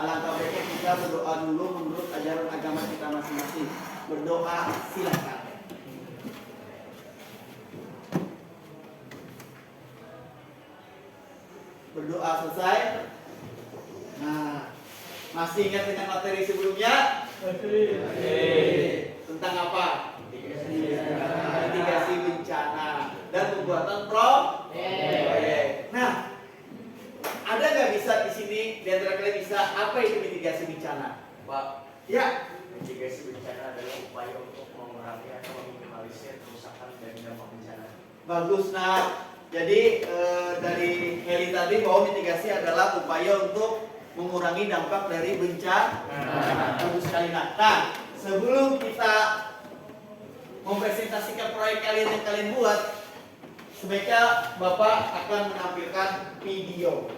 Alangkah baiknya kita berdoa dulu menurut ajaran agama kita masing-masing. Berdoa silakan. Berdoa selesai. Nah, masih ingat dengan materi sebelumnya? Tentang apa? Mitigasi bencana dan pembuatan proyek. Nah, ada nggak bisa di sini di antara kalian bisa apa itu mitigasi bencana? Pak, Ya, mitigasi bencana adalah upaya untuk mengurangi atau meminimalisir kerusakan dan dampak bencana. bagus. Nah, jadi dari Heli tadi bahwa mitigasi adalah upaya untuk mengurangi dampak dari bencana. Bagus sekali. Nah, sebelum kita mempresentasikan proyek kalian yang kalian buat, sebaiknya Bapak akan menampilkan video.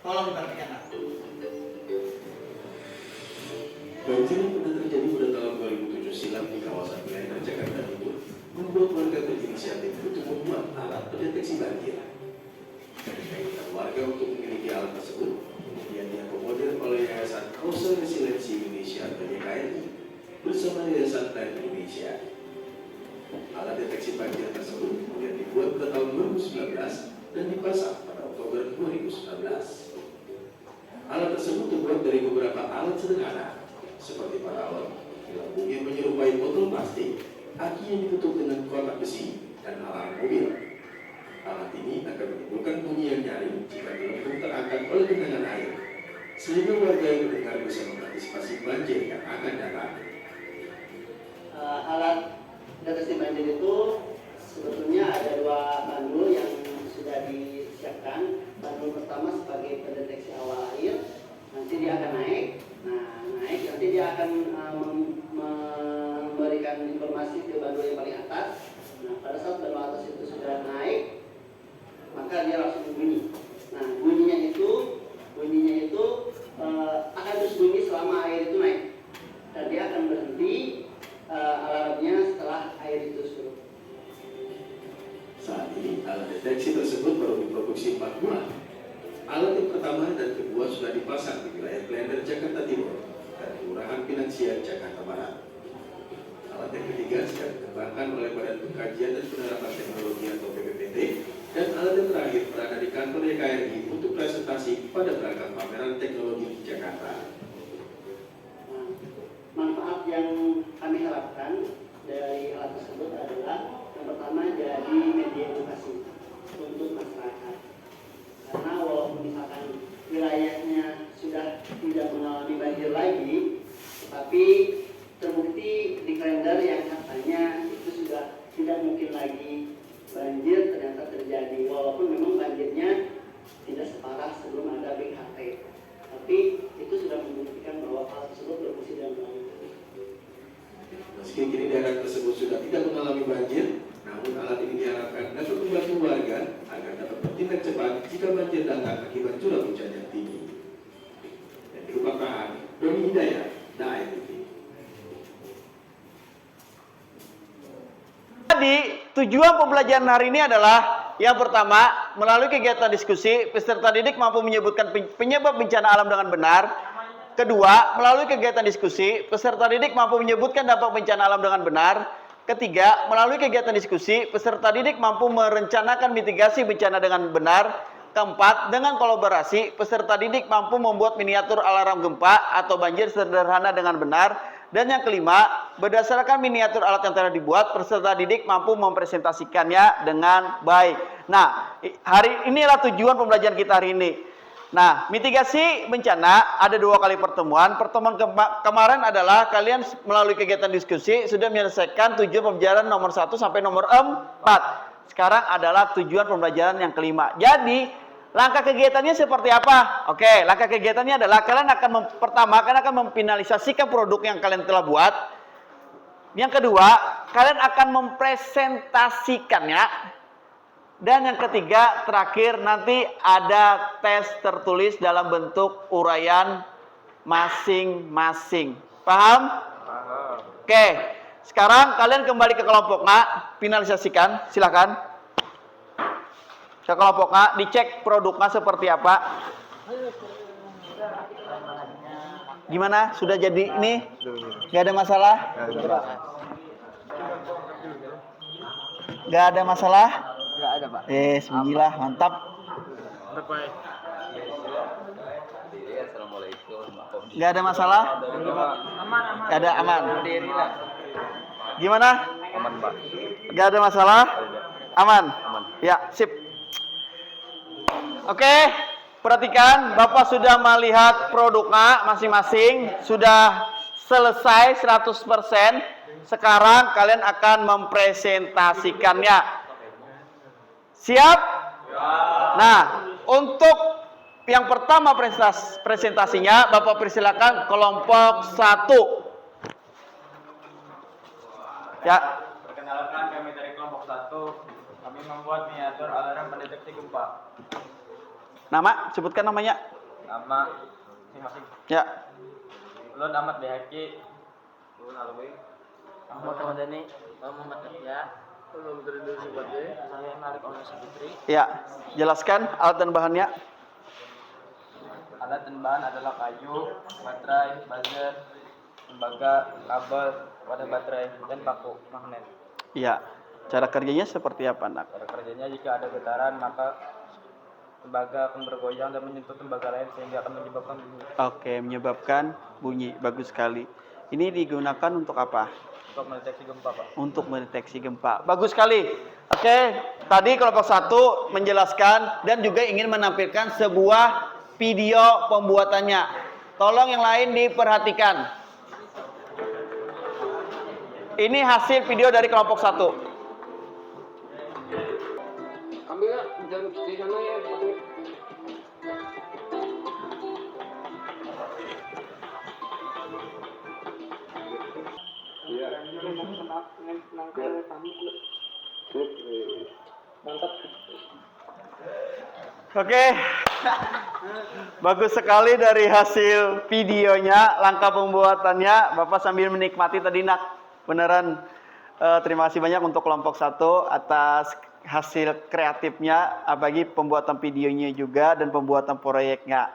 Tolong diperhatikan. Nah. Banjir yang pernah terjadi pada tahun 2007 silam di kawasan Klender, Jakarta Timur membuat warga berinisiatif untuk membuat alat pendeteksi banjir. Keinginan warga untuk memiliki alat tersebut kemudian diakomodir oleh Yayasan Coastal Resiliency Indonesia atau YKRI bersama Yayasan Plan Indonesia. Alat deteksi banjir tersebut kemudian dibuat pada tahun 2019 dan dipasang pada Oktober 2019. Alat tersebut terbuat dari beberapa alat sederhana seperti paralon, lambung yang menyerupai botol plastik, aki yang ditutup dengan kotak besi, dan alarm mobil. Alat ini akan menimbulkan bunyi yang nyaring jika dilempung terangkat oleh genangan air, sehingga warga yang mendengar bisa mengantisipasi banjir yang akan datang. Alat deteksi banjir itu sebetulnya ada dua bandul yang sudah disiapkan. Bandul pertama sebagai pendeteksi awal air, nanti dia akan naik. Nah, naik nanti dia akan memberikan informasi ke bandul yang paling atas. Nah, pada saat bandul atas itu sudah naik, maka dia langsung bunyi. Nah, bunyinya itu akan terus bunyi selama air itu naik, dan dia akan berhenti alarmnya setelah air itu surut. Saat ini alat deteksi tersebut baru diproduksi 4 bulan. Alat yang pertama dan kedua sudah dipasang di wilayah Klender, Jakarta Timur dan Kelurahan Pinangsia, Jakarta Barat. Alat yang ketiga sedang dikembangkan oleh Badan Pengkajian dan Penerapan Teknologi atau BPPT, dan alat yang terakhir berada di kantor YKRI untuk presentasi pada beragam pameran teknologi di Jakarta. Nah, manfaat yang kami harapkan dari alat tersebut adalah yang pertama jadi media edukasi untuk masyarakat. Karena walaupun misalkan wilayahnya sudah tidak mengalami banjir lagi, tetapi terbukti di Klender yang katanya itu sudah tidak mungkin lagi banjir ternyata terjadi, walaupun memang banjirnya tidak separah sebelum ada BKT, tapi itu sudah membuktikan bahwa hal tersebut berfungsi dengan baik. Meski kini daerah tersebut sudah tidak mengalami banjir, namun alat ini diharapkan dapat membantu warga agar dapat bertindak cepat jika banjir datang akibat curah hujan yang tinggi. Dan di Rumah Prahan, Doni Hidayat, Dae TV. Jadi tujuan pembelajaran hari ini adalah yang pertama, melalui kegiatan diskusi, peserta didik mampu menyebutkan penyebab bencana alam dengan benar. Kedua, melalui kegiatan diskusi, peserta didik mampu menyebutkan dampak bencana alam dengan benar. Ketiga, melalui kegiatan diskusi, peserta didik mampu merencanakan mitigasi bencana dengan benar. Keempat, dengan kolaborasi, peserta didik mampu membuat miniatur alarm gempa atau banjir sederhana dengan benar. Dan yang kelima, berdasarkan miniatur alat yang telah dibuat, peserta didik mampu mempresentasikannya dengan baik. Nah, hari inilah tujuan pembelajaran kita hari ini. Nah, mitigasi bencana ada 2 kali pertemuan. Pertemuan kemarin adalah kalian melalui kegiatan diskusi sudah menyelesaikan tujuan pembelajaran nomor 1 sampai nomor 4. Sekarang adalah tujuan pembelajaran yang kelima. Jadi, langkah kegiatannya seperti apa? Oke, langkah kegiatannya adalah kalian akan memfinalisasikan produk yang kalian telah buat. Yang kedua, kalian akan mempresentasikannya. Dan yang ketiga, terakhir nanti ada tes tertulis dalam bentuk uraian masing-masing. Paham? Paham. Oke, sekarang kalian kembali ke kelompok A, finalisasikan, silakan. Ke kelompok A, dicek produknya seperti apa. Gimana? Sudah jadi ini? Gak ada masalah? Gak ada masalah? Nggak ada, Pak. Bismillah, mantap. Gak ada masalah? Gak ada, aman. Gimana? Aman, Pak. Gak ada masalah? Aman? Ya, sip. Oke, perhatikan, Bapak sudah melihat produknya masing-masing, sudah selesai 100%. Sekarang kalian akan mempresentasikannya. Siap? Nah, untuk yang pertama presentasinya, Bapak persilakan kelompok 1. Ya. Perkenalkan, kami dari kelompok 1. Kami membuat miniatur alarm pendeteksi gempa. Nama, sebutkan namanya. Nama masing-masing. Ya. Ulun Ahmad Behaki. Ulun Alwi. Ahmad Ramadhani, Muhammad Yahya, saya Malik Ones Fitri. Ya, jelaskan alat dan bahannya. Alat dan bahan adalah kayu, baterai, buzzer, tembaga, kabel, wadah baterai, dan paku magnet. Iya. Cara kerjanya seperti apa, Nak? Cara kerjanya, jika ada getaran maka tembaga akan bergoyang dan menyentuh tembaga lain sehingga akan menyebabkan bunyi. Oke, menyebabkan bunyi. Bagus sekali. Ini digunakan untuk apa? Untuk mendeteksi gempa, Pak. Untuk mendeteksi gempa. Bagus sekali. Oke, tadi kelompok 1 menjelaskan dan juga ingin menampilkan sebuah video pembuatannya. Tolong yang lain diperhatikan. Ini hasil video dari kelompok 1. Ambil jangan di sana ya. Oke. Bagus sekali dari hasil videonya, langkah pembuatannya. Bapak sambil menikmati tadi, Nak. Beneran terima kasih banyak untuk kelompok 1 atas hasil kreatifnya, bagi pembuatan videonya juga dan pembuatan proyeknya.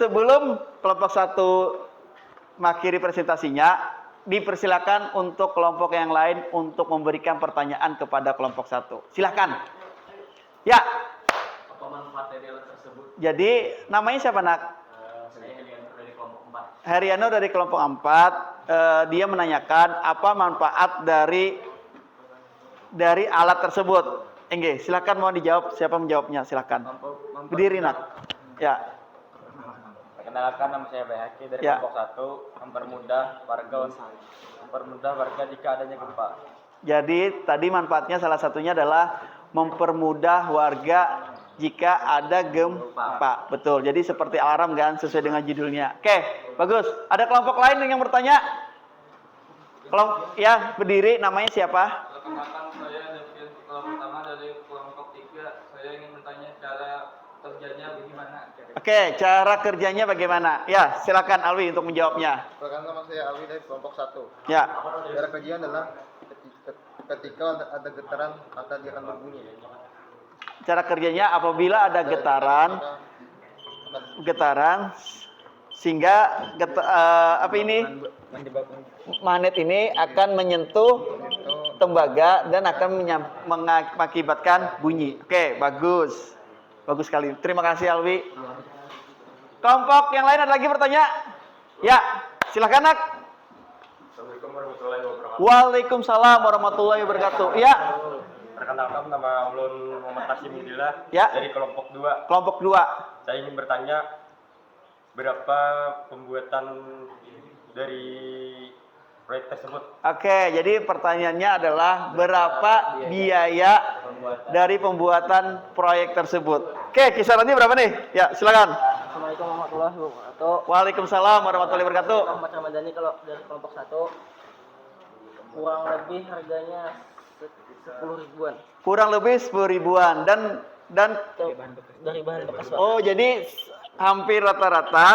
Sebelum kelompok 1 mengakhiri presentasinya, dipersilakan untuk kelompok yang lain untuk memberikan pertanyaan kepada kelompok 1. Silakan. Ya. Apa manfaat dari alat tersebut? Jadi namanya siapa, Nak? Saya Helianto dari kelompok 4. Heriano dari kelompok 4. Dia menanyakan apa manfaat dari alat tersebut. Engge, silakan mau dijawab. Siapa menjawabnya? Silakan. Berdiri, Nak. Ya. Perkenalkan, nama saya Behaki dari Ya. kelompok 1. Mempermudah warga jika adanya gempa. Jadi tadi manfaatnya salah satunya adalah mempermudah warga jika ada gempa. Betul. Jadi seperti alarm kan, sesuai dengan judulnya. Oke, bagus. Ada kelompok lain yang bertanya? Ya, berdiri. Namanya siapa? Perkenalkan, saya dari pertama dari kelompok 3. Saya ingin bertanya cara kerjanya bagaimana? Oke, cara kerjanya bagaimana? Ya, silakan Alwi untuk menjawabnya. Perkenalkan, nama saya Alwi dari kelompok 1. Ya. Cara kerjanya adalah ketika ada getaran maka dia akan berbunyi. Cara kerjanya apabila ada getaran sehingga magnet ini akan menyentuh tembaga dan akan mengakibatkan bunyi. Oke, bagus. Bagus sekali. Terima kasih, Alwi. Kelompok yang lain ada lagi bertanya? Ya, silakan, Nak. Assalamualaikum warahmatullahi wabarakatuh. Waalaikumsalam warahmatullahi wabarakatuh. Ya. Perkenalkan, nama Ulun Muhammad Hasimudillah Ya. dari kelompok 2. Kelompok 2. Saya ingin bertanya berapa pembuatan dari proyek tersebut? Oke, jadi pertanyaannya adalah berapa biaya dari pembuatan proyek tersebut? Oke, kisarannya berapa nih? Ya, silakan. Assalamualaikum warahmatullahi wabarakatuh. Waalaikumsalam warahmatullahi wabarakatuh. Ahmad Ramadhani kalau dari kelompok 1. Kurang lebih harganya 10 ribuan. Kurang lebih 10 ribuan dan Dari bahan bekas, Pak. oh, jadi hampir rata-rata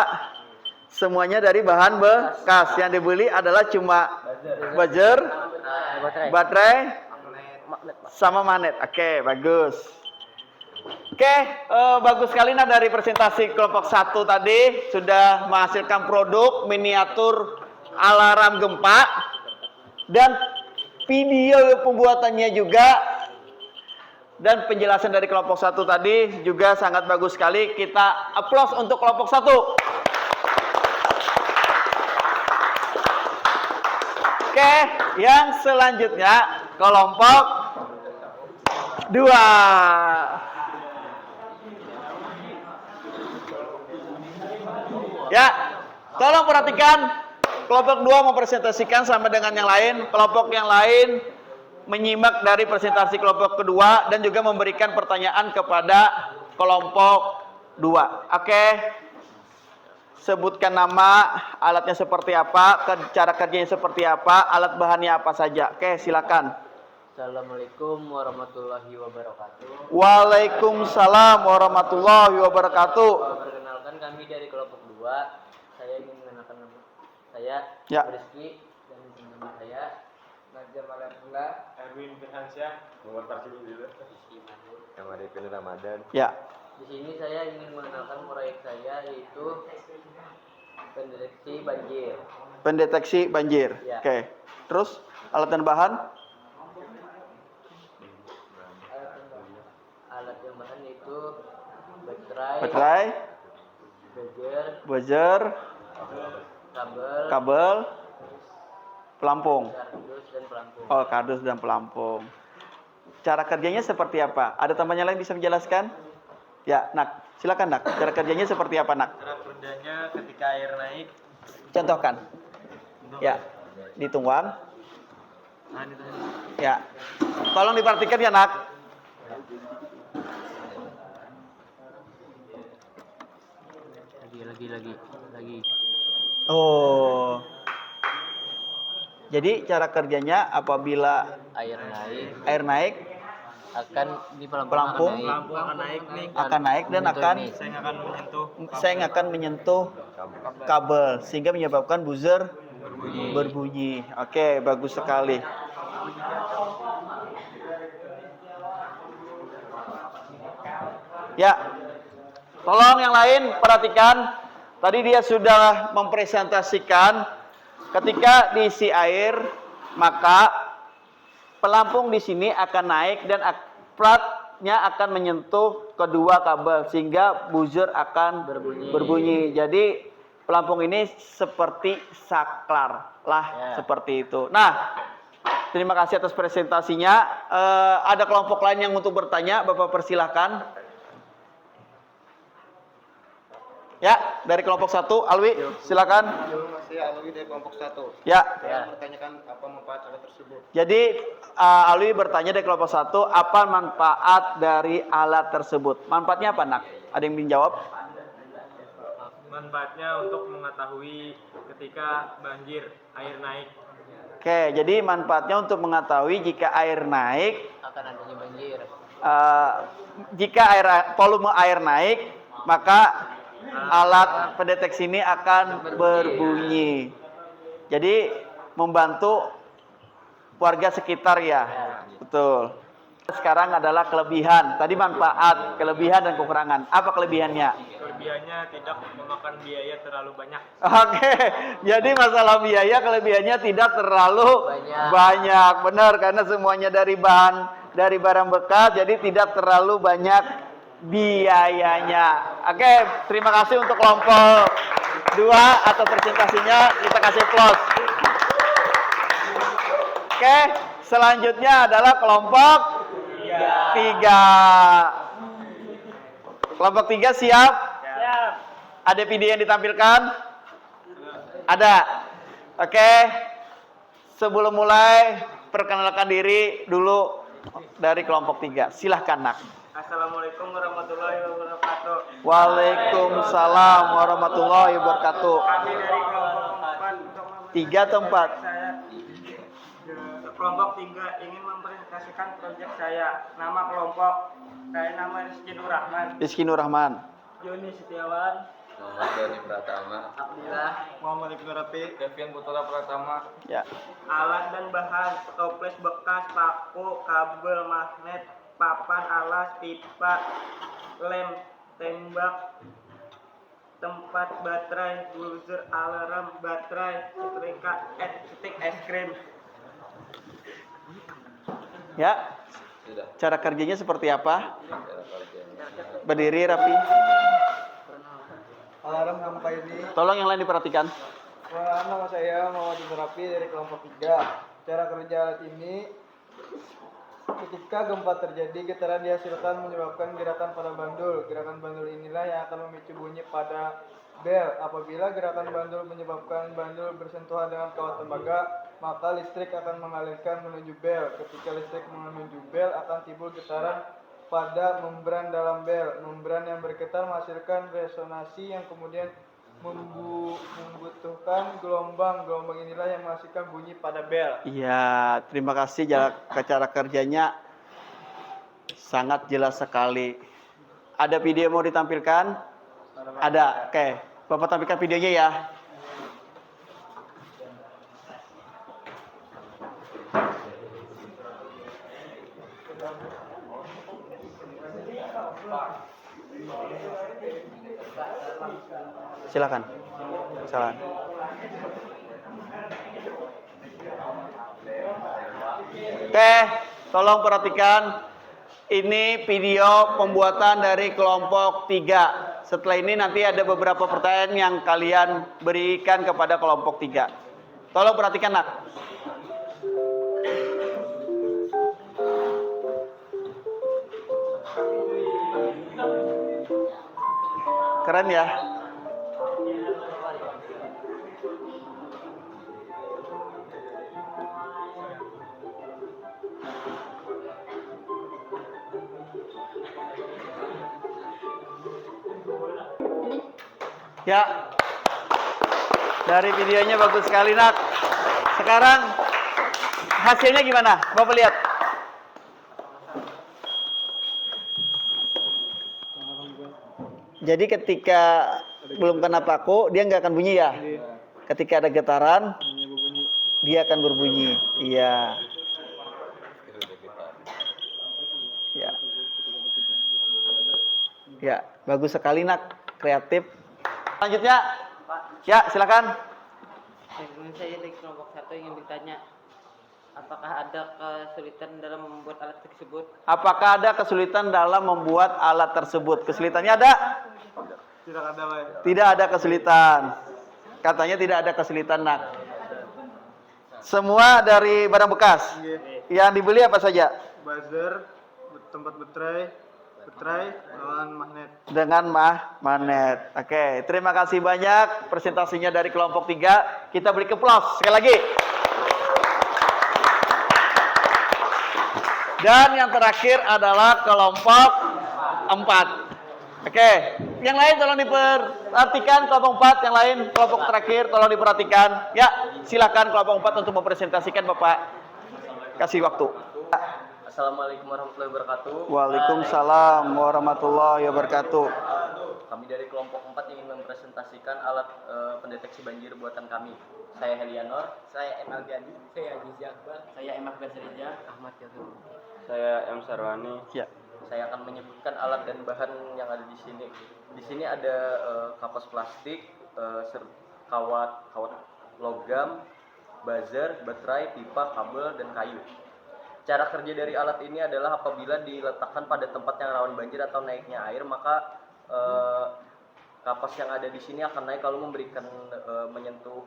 semuanya dari bahan bekas. Yang dibeli adalah cuma buzzer, Baterai. baterai, Magnet, Pak. sama magnet. Oke, bagus. Oke, bagus sekali nah dari presentasi kelompok 1 tadi sudah menghasilkan produk miniatur alarm gempa dan video pembuatannya juga dan penjelasan dari kelompok 1 tadi juga sangat bagus sekali. Kita aplaus untuk kelompok 1. Oke, yang selanjutnya kelompok 2. Ya, tolong perhatikan. Kelompok 2 mempresentasikan sama dengan yang lain. Kelompok yang lain menyimak dari presentasi kelompok kedua dan juga memberikan pertanyaan kepada kelompok 2. Oke. Sebutkan nama, alatnya seperti apa, cara kerjanya seperti apa, alat bahannya apa saja. Oke, silakan. Assalamualaikum warahmatullahi wabarakatuh. Waalaikumsalam warahmatullahi wabarakatuh. Perkenalkan kami dari kelompok 2. Saya ingin mengenalkan nama saya, Ya. Rizky, dan teman saya Najar Malayatullah, Erwin Firhansyah, Muhammad Parsi dulu. Kamaripin Ramadan. Ya. Di sini saya ingin mengenalkan proyek saya yaitu pendeteksi banjir. Pendeteksi banjir. Ya. Oke. Terus alat dan bahan? Alat yang bahan yaitu baterai, buzzer, kabel, pelampung. kardus dan pelampung. Oh, kardus dan pelampung. Cara kerjanya seperti apa? Ada temannya lain bisa menjelaskan? Ya, Nak. Silakan, Nak. Cara kerjanya seperti apa, Nak? Cara kerjanya ketika air naik, Contohkan. Ya, dituang. nah itu Ya. Tolong diperhatikan ya, Nak. Lagi. Oh. Jadi cara kerjanya apabila air naik Akan di pelampung lampu akan naik nih. akan naik dan akan Saya akan menyentuh kabel sehingga menyebabkan buzzer berbunyi. Oke, bagus sekali. Ya. Tolong yang lain perhatikan. Tadi dia sudah mempresentasikan ketika diisi air, maka pelampung di sini akan naik dan platnya akan menyentuh kedua kabel sehingga buzzer akan berbunyi. Jadi pelampung ini seperti saklar lah, seperti itu. Nah, terima kasih atas presentasinya. Ada kelompok lain yang untuk bertanya, Bapak persilahkan. Ya, dari kelompok 1, Alwi, silakan. Saya Alwi dari kelompok 1. Ya. Saya bertanyakan apa manfaat alat tersebut. Jadi Alwi bertanya dari kelompok 1, apa manfaat dari alat tersebut? Manfaatnya apa, Nak? Ada yang ingin jawab? manfaatnya untuk mengetahui ketika banjir, air naik. Oke, jadi manfaatnya untuk mengetahui jika air naik, Akan adanya banjir. jika volume air naik, maka alat pendeteksi ini akan berbunyi. Jadi membantu warga sekitar ya. Betul. Sekarang adalah kelebihan. Tadi manfaat, kelebihan dan kekurangan. Apa kelebihannya? Kelebihannya tidak memakan biaya terlalu banyak. Oke, jadi masalah biaya kelebihannya tidak terlalu banyak. Benar, karena semuanya dari barang bekas, jadi tidak terlalu banyak biayanya. Oke, terima kasih untuk kelompok 2 atas presentasinya. Kita kasih applause. Oke, selanjutnya adalah kelompok 3. Kelompok 3 siap? Ada video yang ditampilkan? Ada. Oke. Sebelum mulai, perkenalkan diri dulu dari kelompok 3. Silahkan, Nak. Assalamualaikum warahmatullahi wabarakatuh. Waalaikumsalam warahmatullahi wabarakatuh. Kami dari kelompok 4. 3 atau 4? Saya kelompok 3 ingin mempresentasikan proyek saya. Nama kelompok saya nama Rizky Nur Rahman. Rizky Nur Rahman. Joni Setiawan. Muhammad Doni Pratama, Abdillah. Muhammad Ibnu Rafi. Devian Putra Pratama, Ya. Alat dan bahan: toples bekas, paku, kabel, magnet, papan, alas, pipa, lem, tembak, tempat baterai, buzzer, alarm, baterai, setrika, stik es krim. Ya. Sudah. Cara kerjanya seperti apa? Cara kerjanya. Berdiri rapi. Alarm gempa ini. Tolong yang lain diperhatikan. Nama saya Muhammad Terapi dari kelompok 3. Cara kerja alat ini, ketika gempa terjadi, getaran dihasilkan menyebabkan gerakan pada bandul. Gerakan bandul inilah yang akan memicu bunyi pada bel. Apabila gerakan bandul menyebabkan bandul bersentuhan dengan kawat tembaga, maka listrik akan mengalirkan menuju bel. Ketika listrik menuju bel, akan timbul getaran pada membran dalam bel. Membran yang bergetar menghasilkan resonansi yang kemudian membutuhkan gelombang. Gelombang inilah yang menghasilkan bunyi pada bel. Iya, terima kasih. Cara kerjanya sangat jelas sekali. Ada video mau ditampilkan? Ada. Oke, Bapak tampilkan videonya ya. Silakan. Silakan. Oke, tolong perhatikan. Ini video pembuatan dari kelompok 3. Setelah ini nanti ada beberapa pertanyaan yang kalian berikan kepada kelompok 3. Tolong perhatikan, Nak. Keren ya? Ya, dari videonya bagus sekali, Nak. Sekarang hasilnya gimana? Bapak lihat. Jadi ketika belum kena paku, dia nggak akan bunyi ya. Ketika ada getaran, dia akan berbunyi. Iya. Ya. Ya, bagus sekali, Nak. Kreatif. Selanjutnya, ya silakan. Saya dari kelompok 1 ingin bertanya, apakah ada kesulitan dalam membuat alat tersebut? Apakah ada kesulitan dalam membuat alat tersebut? Kesulitannya ada? Tidak ada, Pak. Tidak ada kesulitan. Katanya tidak ada kesulitan, Nak. Semua dari barang bekas. Yang dibeli apa saja? Buzzer, tempat baterai, dengan magnet. Dengan magnet. Oke, terima kasih banyak presentasinya dari kelompok 3. Kita beri keplos sekali lagi. Dan yang terakhir adalah kelompok 4. Oke, yang lain tolong diperhatikan. Kelompok 4, yang lain kelompok terakhir tolong diperhatikan. Ya, silakan kelompok 4 untuk mempresentasikan, Bapak. Kasih waktu. Assalamualaikum warahmatullahi wabarakatuh. Waalaikumsalam warahmatullahi wabarakatuh. Kami dari kelompok 4 ingin mempresentasikan alat pendeteksi banjir buatan kami. Saya Helianor, saya M. Algadi, saya Aziz Akbar, saya M. Akbar Serija, Ahmad Yasir. Saya M. Sarwani. Ya. Saya akan menyebutkan alat dan bahan yang ada di sini. Di sini ada kapas plastik, kawat logam, buzzer, baterai, pipa, kabel, dan kayu. Cara kerja dari alat ini adalah apabila diletakkan pada tempat yang rawan banjir atau naiknya air, maka kapas yang ada di sini akan naik lalu memberikan menyentuh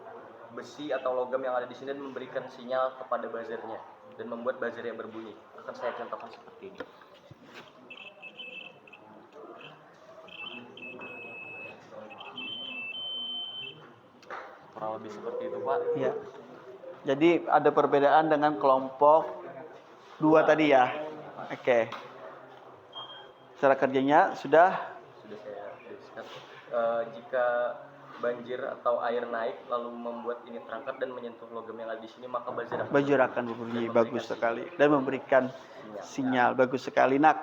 besi atau logam yang ada di sini dan memberikan sinyal kepada buzzernya dan membuat buzzernya berbunyi. Akan saya contohkan seperti ini. Kurang lebih seperti itu, Pak. Ya. Jadi ada perbedaan dengan kelompok 2 tadi ya. Oke. Cara kerjanya sudah Saya jelaskan. Jika banjir atau air naik lalu membuat ini terangkat dan menyentuh logam yang ada di sini, maka buzzer akan berbunyi. Bagus sekali. Dan memberikan sinyal. Bagus sekali, Nak.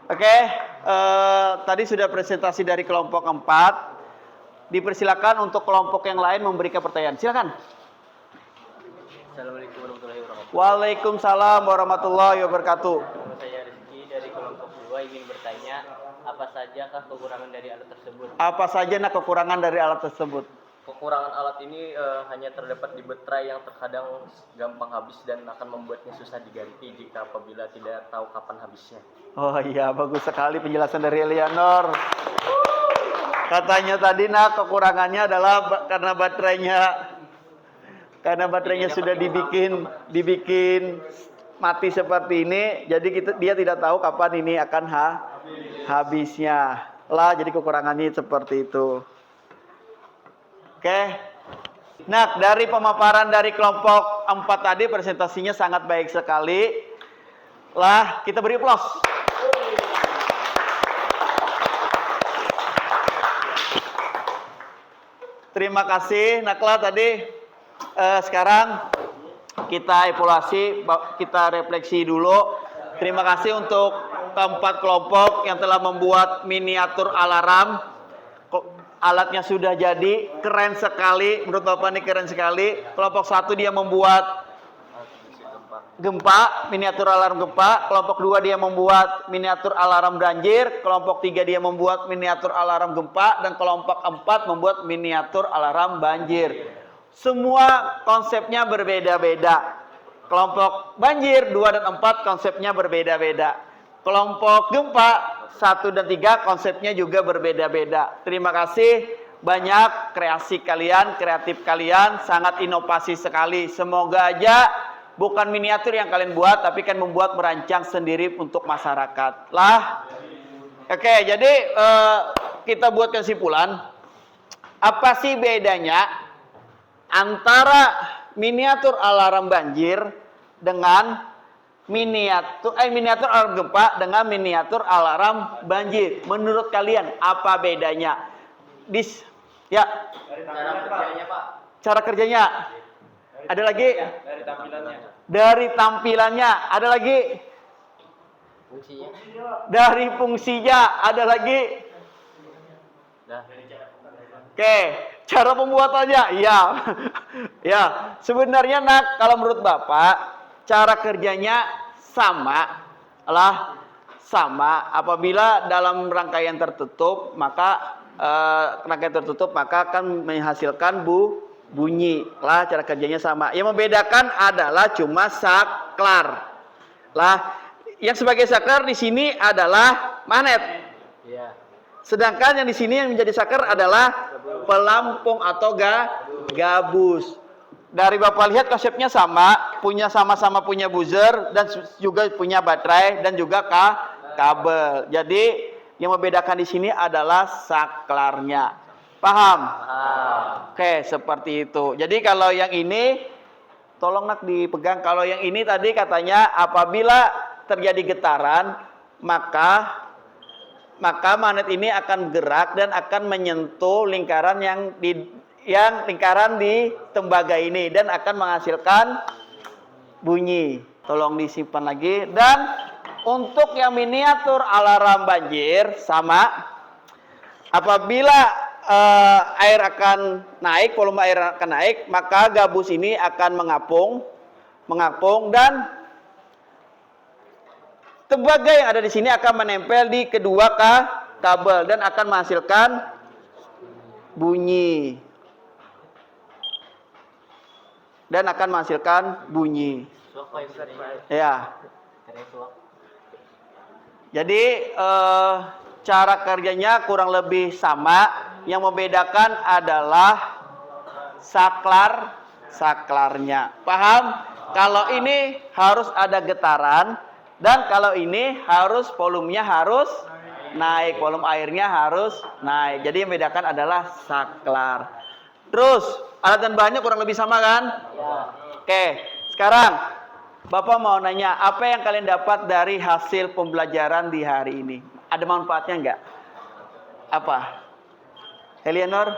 Oke. Tadi sudah presentasi dari kelompok 4. Dipersilakan untuk kelompok yang lain memberikan pertanyaan. Silakan. Assalamualaikum warahmatullahi wabarakatuh. Waalaikumsalam warahmatullahi wabarakatuh. Nama saya Rizky dari ingin bertanya, apa sajakah kekurangan dari alat tersebut? Apa saja nak kekurangan dari alat tersebut? Kekurangan alat ini hanya terdapat di baterai yang terkadang gampang habis dan akan membuatnya susah diganti jika apabila tidak tahu kapan habisnya. Oh iya, bagus sekali penjelasan dari Eleanor. Katanya tadi nak kekurangannya adalah karena baterainya sudah dibikin mati seperti ini, jadi dia tidak tahu kapan ini akan habisnya. Lah, jadi kekurangannya seperti itu. Oke. Nah, dari pemaparan dari kelompok 4 tadi presentasinya sangat baik sekali. Lah, kita beri aplaus. Terima kasih Nakla tadi. Sekarang kita evaluasi, kita refleksi dulu. Terima kasih untuk keempat kelompok yang telah membuat miniatur alarm. Alatnya sudah jadi, keren sekali. Menurut Bapak ini keren sekali. Kelompok 1 dia membuat gempa, miniatur alarm gempa. Kelompok 2 dia membuat miniatur alarm banjir. Kelompok 3 dia membuat miniatur alarm gempa. Dan kelompok 4 membuat miniatur alarm banjir. Semua konsepnya berbeda-beda. Kelompok banjir 2 dan 4 konsepnya berbeda-beda. Kelompok gempa 1 dan 3 konsepnya juga berbeda-beda. Terima kasih banyak kreasi kalian, kreatif kalian, sangat inovasi sekali. Semoga aja bukan miniatur yang kalian buat, tapi kan membuat merancang sendiri untuk masyarakat. Lah, oke, jadi kita buat kesimpulan. Apa sih bedanya antara miniatur alarm banjir dengan miniatur alarm gempa dengan miniatur alarm banjir? Menurut kalian apa bedanya? Ya. Cara kerjanya, Pak. Cara kerjanya. Ada lagi? Dari tampilannya. Dari tampilannya. Ada lagi? Fungsinya. Dari fungsinya. Ada lagi? Nah. Oke, cara pembuatannya. Iya. Ya, sebenarnya nak kalau menurut Bapak cara kerjanya sama apabila dalam rangkaian tertutup maka akan menghasilkan bunyi lah, cara kerjanya sama. Yang membedakan adalah cuma saklar lah. Yang sebagai saklar di sini adalah magnet. Iya. Sedangkan yang di sini yang menjadi saklar adalah pelampung atau gabus. Dari Bapak lihat konsepnya sama punya buzzer dan juga punya baterai dan juga kabel. Jadi yang membedakan di sini adalah saklarnya. Paham? Oke, seperti itu. Jadi kalau yang ini tolong nak dipegang. Kalau yang ini tadi katanya apabila terjadi getaran maka magnet ini akan bergerak dan akan menyentuh lingkaran yang lingkaran di tembaga ini dan akan menghasilkan bunyi. Tolong disimpan lagi. Dan untuk yang miniatur alarm banjir sama. Apabila air akan naik, volume air akan naik, maka gabus ini akan mengapung dan tembaga yang ada di sini akan menempel di kedua kabel dan akan menghasilkan bunyi. Ya. Jadi cara kerjanya kurang lebih sama. Yang membedakan adalah saklarnya. Paham? Kalau ini harus ada getaran dan kalau ini harus volumenya harus naik, volume airnya harus naik. Jadi yang membedakan adalah saklar. Terus alat dan bahannya kurang lebih sama kan? Ya. Oke, sekarang Bapak mau nanya, apa yang kalian dapat dari hasil pembelajaran di hari ini? Ada manfaatnya enggak? Apa? Eleanor?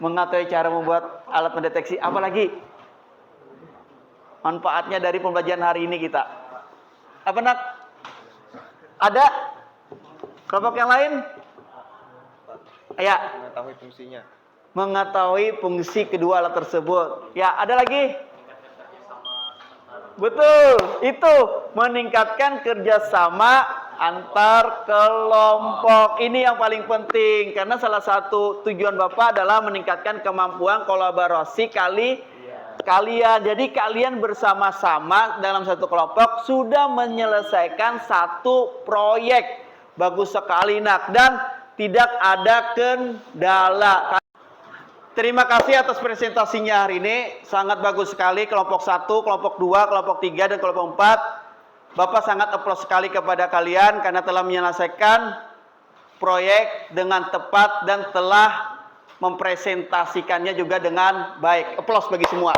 Mengetahui cara membuat alat pendeteksi. Apa lagi? Manfaatnya dari pembelajaran hari ini kita. Apa nak? Ada? Kelompok yang lain? Ya. Mengetahui fungsinya. Mengetahui fungsi kedua alat tersebut. Ya, ada lagi? Betul, itu meningkatkan kerjasama antar kelompok. Ini yang paling penting, karena salah satu tujuan Bapak adalah meningkatkan kemampuan kolaborasi kalian. Jadi kalian bersama-sama dalam satu kelompok sudah menyelesaikan satu proyek. Bagus sekali nak, dan tidak ada kendala. Terima kasih atas presentasinya hari ini. Sangat bagus sekali. Kelompok 1, kelompok 2, kelompok 3, dan kelompok 4. Bapak sangat applause sekali kepada kalian karena telah menyelesaikan proyek dengan tepat dan telah mempresentasikannya juga dengan baik. Applause bagi semua.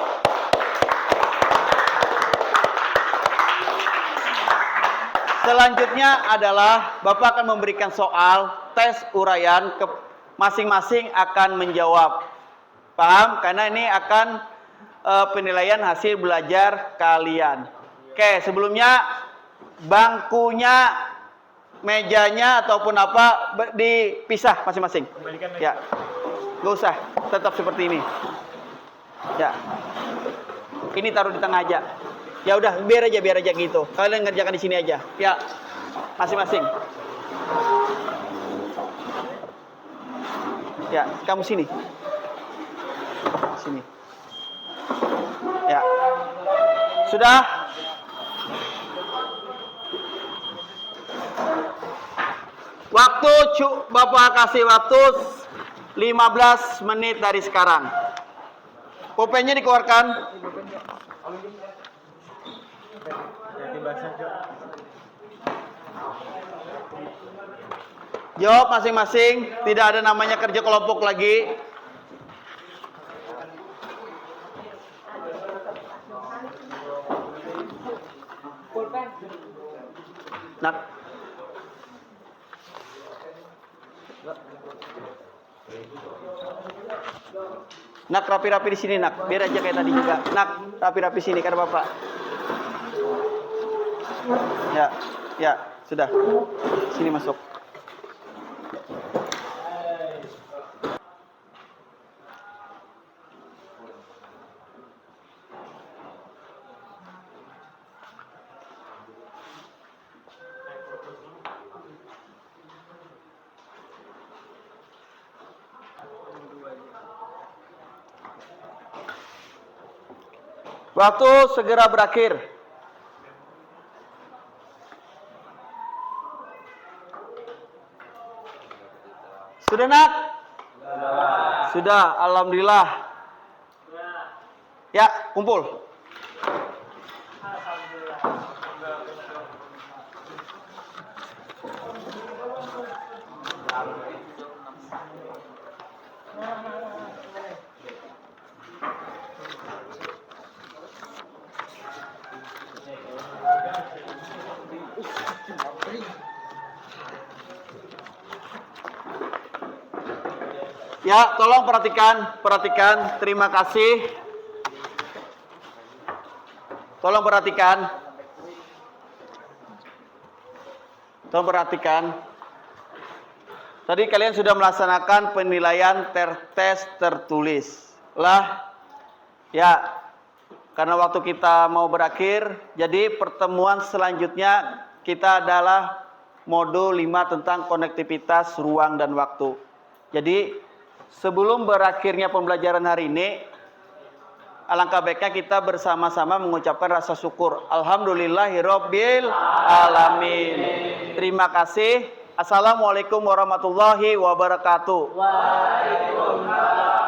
Selanjutnya adalah Bapak akan memberikan soal tes uraian, masing-masing akan menjawab. Paham? Karena ini akan penilaian hasil belajar kalian. Oke, sebelumnya bangkunya, mejanya ataupun apa dipisah masing-masing. Ya, nggak usah, tetap seperti ini. Ya, ini taruh di tengah aja. Ya udah, biar aja gitu. Kalian ngerjakan di sini aja. Ya, masing-masing. Ya, kamu sini. Sini. Ya. Sudah? Waktu Bapak kasih waktu 15 menit dari sekarang. Pulpennya dikeluarkan. Jawab masing-masing, tidak ada namanya kerja kelompok lagi. Nak. Nak, rapi-rapi di sini, nak. Biar aja kayak tadi juga. Nak, rapi-rapi sini karena Bapak. Ya, sudah. Sini masuk. Waktu segera berakhir. Sudah nak? Sudah, alhamdulillah. Ya, kumpul. Ya, tolong perhatikan. Terima kasih. Tolong perhatikan. Tadi kalian sudah melaksanakan penilaian tes tertulis. Ya, karena waktu kita mau berakhir, jadi pertemuan selanjutnya kita adalah modul 5 tentang konektivitas ruang dan waktu. Jadi sebelum berakhirnya pembelajaran hari ini, alangkah baiknya kita bersama-sama mengucapkan rasa syukur. Alhamdulillahirabbil alamin. Terima kasih. Assalamualaikum warahmatullahi wabarakatuh. Waalaikumsalam.